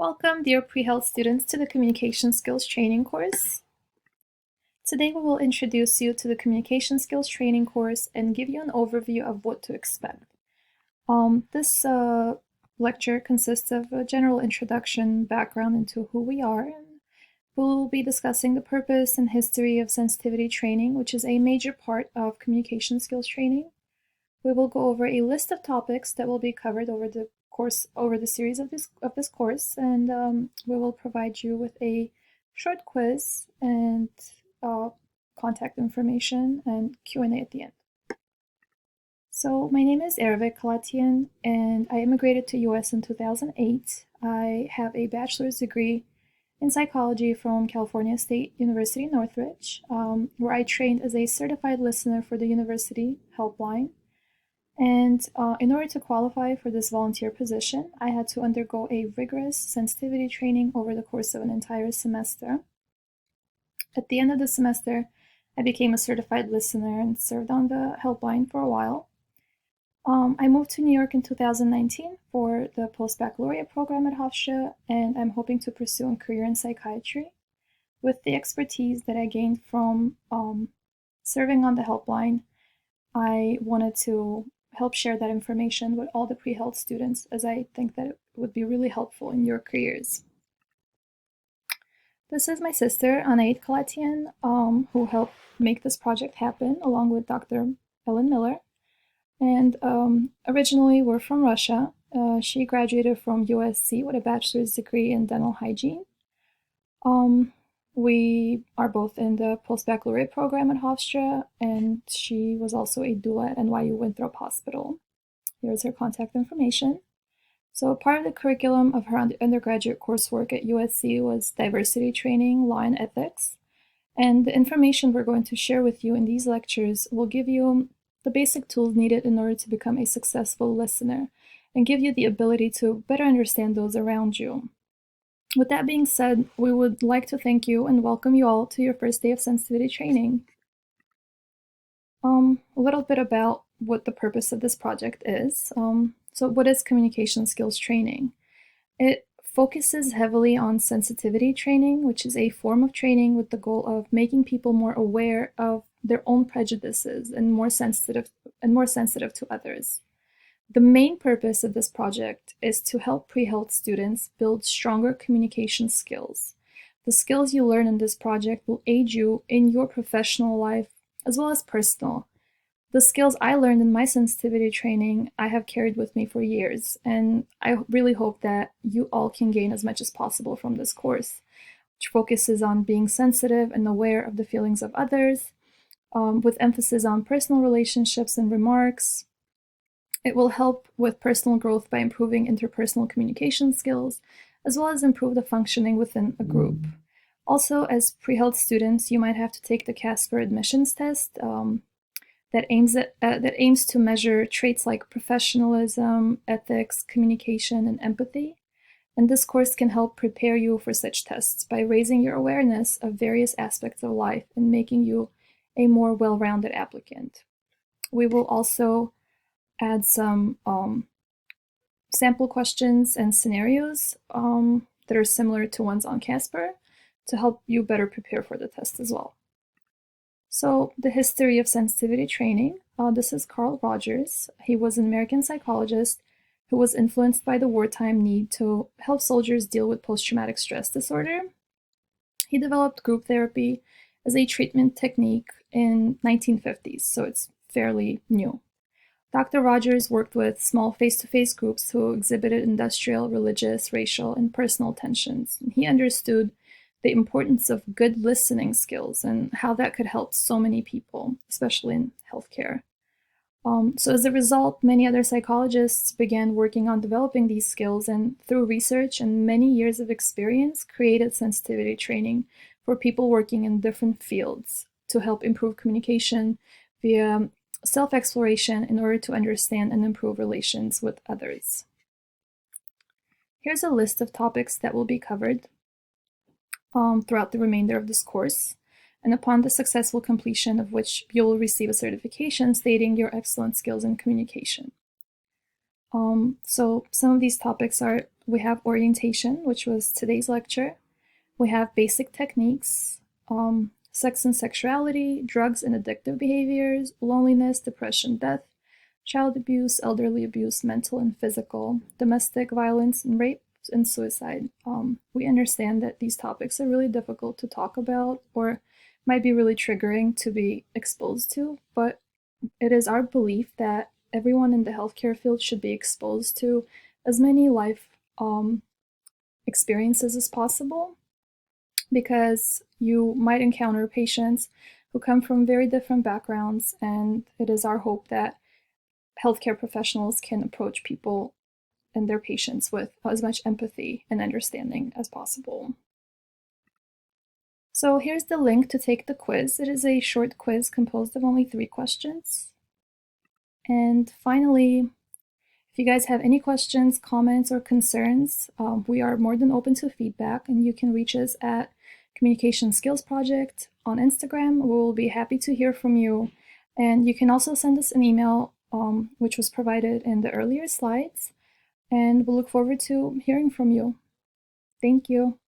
Welcome, dear pre-health students, to the Communication Skills Training course. Today we will introduce you to the Communication Skills Training course and give you an overview of what to expect. This lecture consists of a general introduction, background into who we are, and we'll be discussing the purpose and history of sensitivity training, which is a major part of communication skills training. We will go over a list of topics that will be covered over the series of this course, and we will provide you with a short quiz and contact information and Q&A at the end. So my name is Aravik, and I immigrated to US in 2008. I have a bachelor's degree in psychology from California State University, Northridge, where I trained as a certified listener for the university helpline. And in order to qualify for this volunteer position, I had to undergo a rigorous sensitivity training over the course of an entire semester. At the end of the semester, I became a certified listener and served on the helpline for a while. I moved to New York in 2019 for the post-baccalaureate program at Hofstra, and I'm hoping to pursue a career in psychiatry. With the expertise that I gained from serving on the helpline, I wanted to help share that information with all the pre-health students, as I think that it would be really helpful in your careers. This is my sister, Anaid Kalatian, who helped make this project happen, along with Dr. Helen Miller. And originally, we're from Russia. She graduated from USC with a bachelor's degree in dental hygiene. We are both in the post-baccalaureate program at Hofstra, and she was also a doula at NYU Winthrop Hospital. Here's her contact information. So part of the curriculum of her undergraduate coursework at USC was diversity training, law, and ethics. And the information we're going to share with you in these lectures will give you the basic tools needed in order to become a successful listener and give you the ability to better understand those around you. With that being said, we would like to thank you and welcome you all to your first day of sensitivity training. A little bit about what the purpose of this project is. So what is communication skills training? It focuses heavily on sensitivity training, which is a form of training with the goal of making people more aware of their own prejudices and more sensitive to others. The main purpose of this project is to help pre-health students build stronger communication skills. The skills you learn in this project will aid you in your professional life as well as personal. The skills I learned in my sensitivity training I have carried with me for years, and I really hope that you all can gain as much as possible from this course, which focuses on being sensitive and aware of the feelings of others, with emphasis on personal relationships and remarks. It will help with personal growth by improving interpersonal communication skills, as well as improve the functioning within a group. Also, as pre-health students, you might have to take the CSP admissions test that aims to measure traits like professionalism, ethics, communication, and empathy. And this course can help prepare you for such tests by raising your awareness of various aspects of life and making you a more well-rounded applicant. We will also add some sample questions and scenarios that are similar to ones on CSP to help you better prepare for the test as well. So the history of sensitivity training, this is Carl Rogers. He was an American psychologist who was influenced by the wartime need to help soldiers deal with post-traumatic stress disorder. He developed group therapy as a treatment technique in 1950s, so it's fairly new. Dr. Rogers worked with small face-to-face groups who exhibited industrial, religious, racial, and personal tensions. And he understood the importance of good listening skills and how that could help so many people, especially in healthcare. So as a result, many other psychologists began working on developing these skills, and through research and many years of experience, created sensitivity training for people working in different fields to help improve communication via self-exploration in order to understand and improve relations with others. Here's a list of topics that will be covered throughout the remainder of this course, and upon the successful completion of which you will receive a certification stating your excellent skills in communication. So some of these topics are, we have orientation, which was today's lecture. We have basic techniques, sex and sexuality, drugs and addictive behaviors, loneliness, depression, death, child abuse, elderly abuse, mental and physical, domestic violence and rape, and suicide. We understand that these topics are really difficult to talk about or might be really triggering to be exposed to, but it is our belief that everyone in the healthcare field should be exposed to as many life experiences as possible, because you might encounter patients who come from very different backgrounds, and it is our hope that healthcare professionals can approach people and their patients with as much empathy and understanding as possible. So here's the link to take the quiz. It is a short quiz composed of only 3 questions. And finally, if you guys have any questions, comments, or concerns, we are more than open to feedback, and you can reach us at Communication Skills Project on Instagram. We will be happy to hear from you. And you can also send us an email, which was provided in the earlier slides. And we'll look forward to hearing from you. Thank you.